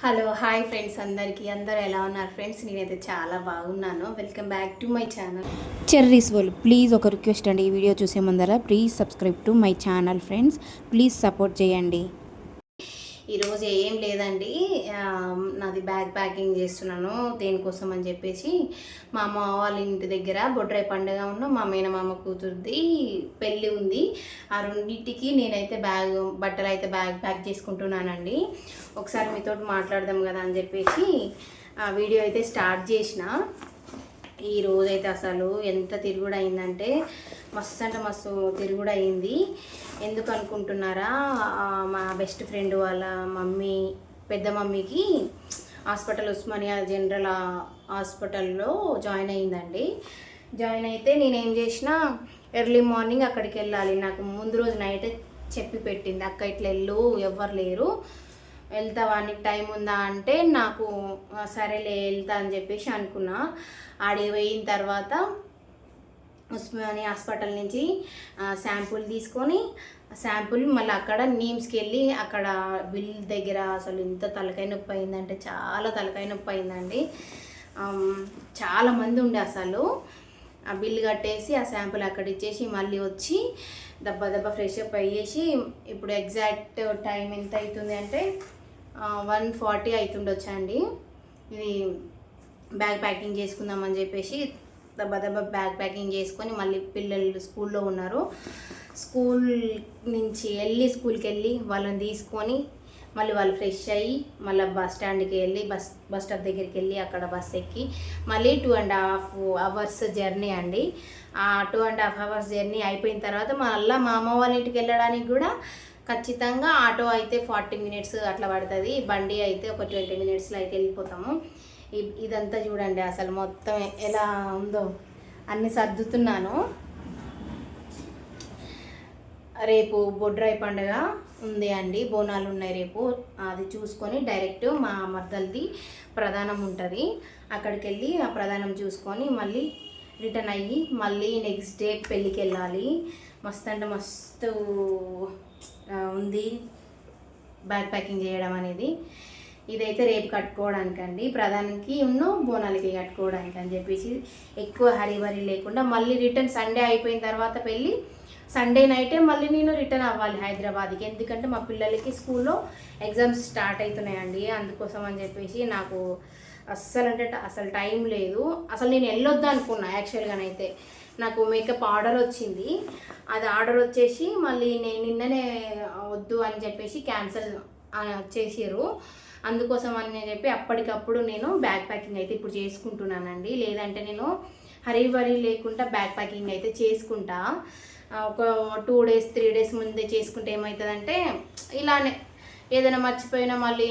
Hello hi friends అందరూ ఎలా ఉన్నారు ఫ్రెండ్స్? నేనైతే చాలా బాగున్నాను. Welcome back to my channel cherries వాళ్ళు. ప్లీజ్ ఒక రిక్వెస్ట్ అండి, ఈ వీడియో చూసే ముందర please subscribe to my channel friends. Please support చేయండి. ఈరోజు ఏం లేదండి, నాది బ్యాగ్ ప్యాకింగ్ చేస్తున్నాను. దేనికోసం అని చెప్పేసి మా అమ్మ వాళ్ళ ఇంటి దగ్గర బొడ్రాయి పండుగ మా మేనమామ కూతురుది పెళ్ళి ఉంది. ఆ రెండింటికి నేనైతే బట్టలు అయితే బ్యాగ్ ప్యాక్ చేసుకుంటున్నానండి. ఒకసారి మీతో మాట్లాడదాం కదా అని చెప్పేసి ఆ వీడియో అయితే స్టార్ట్ చేసిన. ఈ రోజైతే అసలు ఎంత తిరుగుడు అయిందంటే మస్తు అంటే మస్తు తిరుగుడు అయింది. ఎందుకు అనుకుంటున్నారా? మా బెస్ట్ ఫ్రెండ్ వాళ్ళ మమ్మీ, పెద్ద మమ్మీకి ఉస్మానియా జనరల్ హాస్పిటల్లో జాయిన్ అయిందండి. జాయిన్ అయితే నేనేం చేసిన, ఎర్లీ మార్నింగ్ అక్కడికి వెళ్ళాలి. నాకు ముందు రోజు నైట్ చెప్పి పెట్టింది, అక్క ఇట్లా వెళ్ళు, ఎవ్వరు లేరు, వెళ్తావా, నీకు టైం ఉందా అంటే నాకు సరేలే వెళ్తా అని చెప్పేసి అనుకున్నా. ఆడికి పోయిన తర్వాత ఉస్మానియా హాస్పిటల్ నుంచి శాంపుల్ తీసుకొని శాంపుల్ మళ్ళీ అక్కడ నీమ్స్కి వెళ్ళి అక్కడ బిల్ దగ్గర అసలు ఇంత తలకాయ నొప్పి అయిందంటే చాలా తలకాయ నొప్పి అయిందండి. చాలామంది ఉండే అసలు. ఆ బిల్ కట్టేసి ఆ శాంపుల్ అక్కడ ఇచ్చేసి మళ్ళీ వచ్చి దెబ్బ ఫ్రెష్ అప్ అయ్యేసి ఇప్పుడు ఎగ్జాక్ట్ టైం ఎంత అవుతుంది అంటే 1:40 అవుతుండొచ్చండి. ఇది బ్యాగ్ ప్యాకింగ్ చేసుకుందామని చెప్పేసి దెబ్బ బ్యాగ్ ప్యాకింగ్ చేసుకొని మళ్ళీ పిల్లలు స్కూల్లో ఉన్నారు. స్కూల్ నుంచి స్కూల్కి వెళ్ళి వాళ్ళని తీసుకొని మళ్ళీ వాళ్ళు ఫ్రెష్ అయ్యి మళ్ళీ బస్ స్టాండ్కి వెళ్ళి బస్ స్టాప్ దగ్గరికి వెళ్ళి అక్కడ బస్ ఎక్కి మళ్ళీ 2.5 అవర్స్ జర్నీ అండి. ఆ 2.5 అవర్స్ జర్నీ అయిపోయిన తర్వాత మళ్ళీ మా అమ్మ వాళ్ళ ఇంటికి వెళ్ళడానికి కూడా ఖచ్చితంగా ఆటో అయితే 40 మినిట్స్ అట్లా పడుతుంది. బండి అయితే ఒక 20 మినిట్స్లో అయితే వెళ్ళిపోతాము. ఇదంతా చూడండి అసలు మొత్తం ఎలా ఉందో, అన్ని సర్దుతున్నాను. రేపు బొడ్రాయి పండుగ ఉంది అండి, బోనాలు ఉన్నాయి రేపు. అది చూసుకొని డైరెక్ట్ మా మర్దల్ది ప్రధానం ఉంటుంది, అక్కడికి వెళ్ళి ఆ ప్రధానం చూసుకొని మళ్ళీ రిటర్న్ అయ్యి మళ్ళీ నెక్స్ట్ డే పెళ్ళికి వెళ్ళాలి. మస్తు అంటే మస్తు ఉంది బ్యాగ్ ప్యాకింగ్ చేయడం అనేది. ఇదైతే రేపు కట్టుకోవడానికండి, ప్రధానికి బోనాలకి కట్టుకోవడానికి అని చెప్పేసి ఎక్కువ హరిబరి లేకుండా మళ్ళీ రిటర్న్ సండే అయిపోయిన తర్వాత పెళ్ళి సండే నైటే మళ్ళీ నేను రిటర్న్ అవ్వాలి హైదరాబాద్కి. ఎందుకంటే మా పిల్లలకి స్కూల్లో ఎగ్జామ్స్ స్టార్ట్ అవుతున్నాయండి. అందుకోసం అని చెప్పేసి నాకు అస్సలు టైం లేదు. అసలు నేను వెళ్ళొద్దు అనుకున్నా. యాక్చువల్గానైతే నాకు మేకప్ ఆర్డర్ వచ్చింది, అది ఆర్డర్ వచ్చేసి మళ్ళీ నేను నిన్ననే వద్దు అని చెప్పేసి క్యాన్సిల్ చేసారు. అందుకోసం అని చెప్పి అప్పటికప్పుడు నేను బ్యాగ్ ప్యాకింగ్ అయితే ఇప్పుడు చేసుకుంటున్నానండి. లేదంటే నేను హరీబరీ లేకుండా బ్యాగ్ ప్యాకింగ్ అయితే చేసుకుంటా. ఒక 2 డేస్ 3 డేస్ ముందే చేసుకుంటే ఏమవుతుందంటే ఇలానే ఏదైనా మర్చిపోయినా మళ్ళీ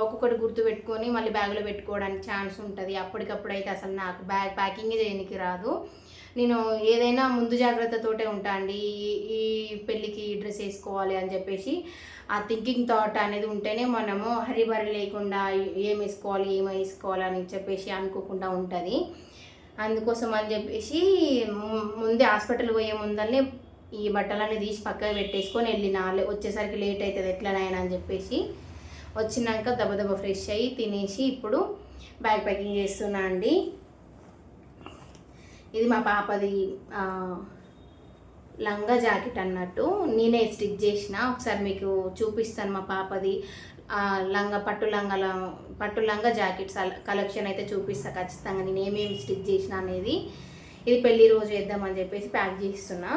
ఒక్కొక్కటి గుర్తు పెట్టుకొని మళ్ళీ బ్యాగ్లో పెట్టుకోవడానికి ఛాన్స్ ఉంటుంది. అప్పటికప్పుడు అయితే అసలు నాకు బ్యాగ్ ప్యాకింగ్ చేయడానికి రాదు. నేను ఏదైనా ముందు జాగ్రత్తతోటే ఉంటా అండి. ఈ పెళ్ళికి డ్రెస్ వేసుకోవాలి అని చెప్పేసి ఆ థింకింగ్ థాట్ అనేది ఉంటేనే మనము హరిబరి లేకుండా ఏం వేసుకోవాలి అని చెప్పేసి అనుకోకుండా ఉంటుంది. అందుకోసం అని చెప్పేసి ముందే హాస్పిటల్ పోయే ముందరనే ఈ బట్టలన్నీ తీసి పక్కకు పెట్టేసుకొని వెళ్ళిన. వచ్చేసరికి లేట్ అవుతుంది ఎట్లనైనా అని చెప్పేసి వచ్చినాక దెబ్బ ఫ్రెష్ అయ్యి తినేసి ఇప్పుడు బ్యాగ్ ప్యాకింగ్ చేస్తున్నా అండి. ఇది మా పాపది లంగా జాకెట్ అన్నట్టు నేనే స్టిచ్ చేసిన. ఒకసారి మీకు చూపిస్తాను మా పాపది పట్టు లంగా జాకెట్స్ కలెక్షన్ అయితే చూపిస్తాను ఖచ్చితంగా, నేను ఏమేమి స్టిచ్ చేసిన అనేది. ఇది పెళ్లి రోజు వేద్దామని చెప్పేసి ప్యాక్ చేస్తున్నా.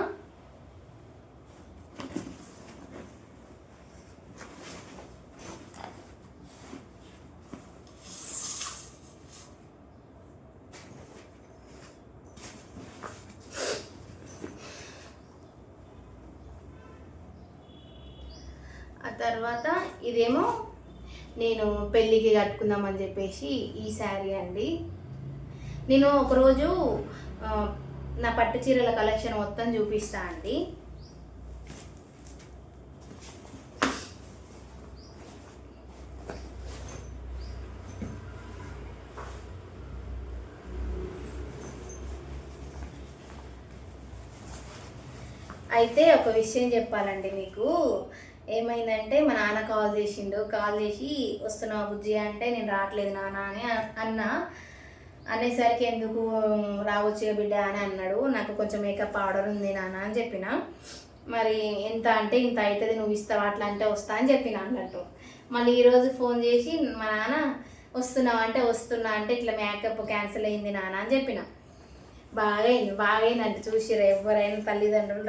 ఆ తర్వాత ఇదేమో నేను పెళ్ళికి కట్టుకుందామని చెప్పేసి ఈ శారీ అండి. నేను ఒకరోజు నా పట్టు చీరల కలెక్షన్ మొత్తం చూపిస్తా అండి. అయితే ఒక విషయం చెప్పాలండి మీకు. ఏమైందంటే మా నాన్న కాల్ చేసి వస్తున్నావు బుజ్జి అంటే నేను రావట్లేదు నాన్న అని అన్నా. అనేసరికి ఎందుకు రావచ్చు బిడ్డ అని అన్నాడు. నాకు కొంచెం మేకప్ ఆర్డర్ ఉంది నాన్న అని చెప్పిన. మరి ఎంత అంటే ఇంత అవుతుంది, నువ్వు ఇస్తావా అట్లా అంటే వస్తా అని చెప్పిన అన్నట్టు. మళ్ళీ ఈరోజు ఫోన్ చేసి మా నాన్న వస్తున్నావు అంటే వస్తున్నా అంటే ఇట్లా మేకప్ క్యాన్సిల్ అయింది నాన్న అని చెప్పిన. బాగైందంటే చూసిరా, ఎవరైనా తల్లిదండ్రులు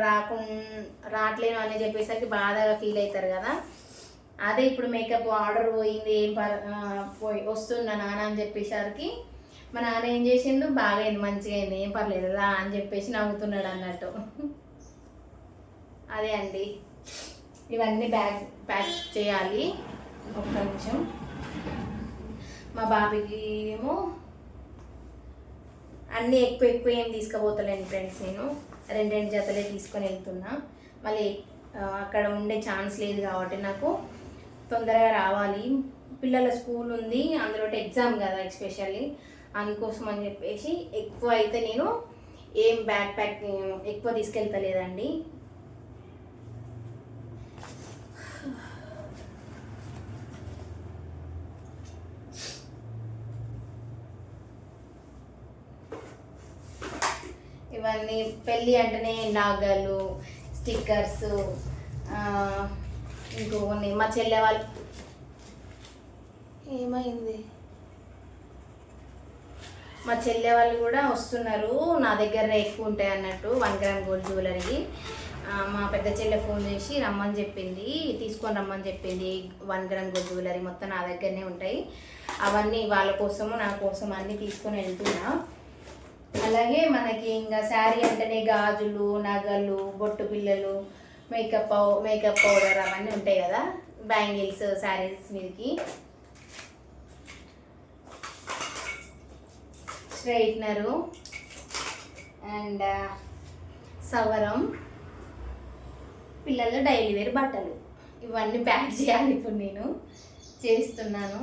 రావట్లేను అని చెప్పేసరికి బాధగా ఫీల్ అవుతారు కదా. అదే ఇప్పుడు మేకప్ ఆర్డర్ పోయింది, వస్తున్నా నాన్న అని చెప్పేసరికి మా నాన్న ఏం చేసిండు, బాగైంది మంచిగా అయింది ఏం పర్లేదు రా అని చెప్పేసి నవ్వుతున్నాడు అన్నట్టు. అదే అండి, ఇవన్నీ ప్యాక్ చేయాలి. ఒక్క నిమిషం. మా బాబుకి ఏమో అన్నీ ఎక్కువ ఏం తీసుకుపోతలేను ఫ్రెండ్స్. నేను రెండు జతలే తీసుకొని వెళ్తున్నా. మళ్ళీ అక్కడ ఉండే ఛాన్స్ లేదు కాబట్టి నాకు తొందరగా రావాలి. పిల్లల స్కూల్ ఉంది, అందులో ఎగ్జామ్ కదా ఎస్పెషల్లీ, అందుకోసం అని చెప్పేసి ఎక్కువ అయితే నేను ఏం బ్యాగ్ ప్యాక్ ఎక్కువ తీసుకెళ్తలేదండి. ఇవన్నీ పెళ్ళి అంటేనే నగలు, స్టిక్కర్స్, ఇంకొన్ని మా చెల్లె వాళ్ళు ఏమైంది మా చెల్లె వాళ్ళు కూడా వస్తున్నారు. నా దగ్గర ఎక్కువ ఉంటాయి అన్నట్టు 1 గ్రామ్ గోల్డ్ జ్యువెలరీ. మా పెద్ద చెల్లె ఫోన్ చేసి రమ్మని చెప్పింది, తీసుకొని రమ్మని చెప్పింది. 1 గ్రామ్ గోల్డ్ జ్యువెలరీ మొత్తం నా దగ్గరనే ఉంటాయి. అవన్నీ వాళ్ళ కోసము నా కోసం అన్నీ తీసుకొని వెళ్తున్నా. అలాగే మనకి ఇంకా శారీ అంటేనే గాజులు, నగలు, బొట్టు పిల్లలు, మేకప్ పౌడర్ అవన్నీ ఉంటాయి కదా, బ్యాంగిల్స్ శారీస్ మీదకి, స్ట్రైట్నరు అండ్ సవరం, పిల్లల డైలీ వేర్ బట్టలు, ఇవన్నీ ప్యాక్ చేయాలి. ఇప్పుడు నేను చేస్తున్నాను.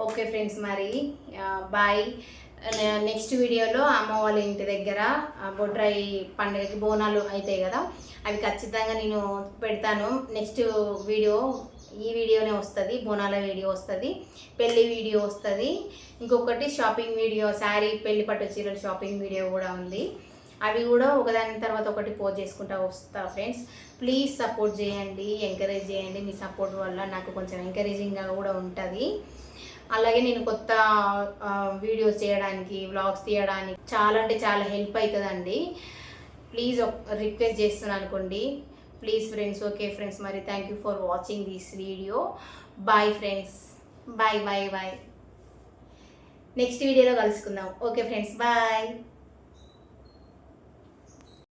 ఓకే ఫ్రెండ్స్, మరి బాయ్. నెక్స్ట్ వీడియోలో అమ్మ వాళ్ళ ఇంటి దగ్గర బొడ్రాయి పండుగకి బోనాలు అవుతాయి కదా, అవి ఖచ్చితంగా నేను పెడతాను. నెక్స్ట్ వీడియో ఈ వీడియోనే వస్తుంది, బోనాల వీడియో వస్తుంది, పెళ్ళి వీడియో వస్తుంది, ఇంకొకటి షాపింగ్ వీడియో, శారీ పెళ్లి పట్టు చీరల షాపింగ్ వీడియో కూడా ఉంది. అవి కూడా ఒకదాని తర్వాత ఒకటి పోస్ట్ చేసుకుంటా వస్తా ఫ్రెండ్స్. ప్లీజ్ సపోర్ట్ చేయండి, ఎంకరేజ్ చేయండి. మీ సపోర్ట్ వల్ల నాకు కొంచెం ఎంకరేజింగ్గా కూడా ఉంటుంది. అలాగే నేను కొత్త వీడియోస్ చేయడానికి, వ్లాగ్స్ తీయడానికి చాలా అంటే చాలా హెల్ప్ అవుతుందండి. ప్లీజ్ రిక్వెస్ట్ చేస్తున్నాను అనుకోండి. Please friends. ఓకే ఫ్రెండ్స్, మరి thank you for watching this video. Bye friends, bye. Next వీడియోలో కలుసుకుందాం. Okay friends, bye.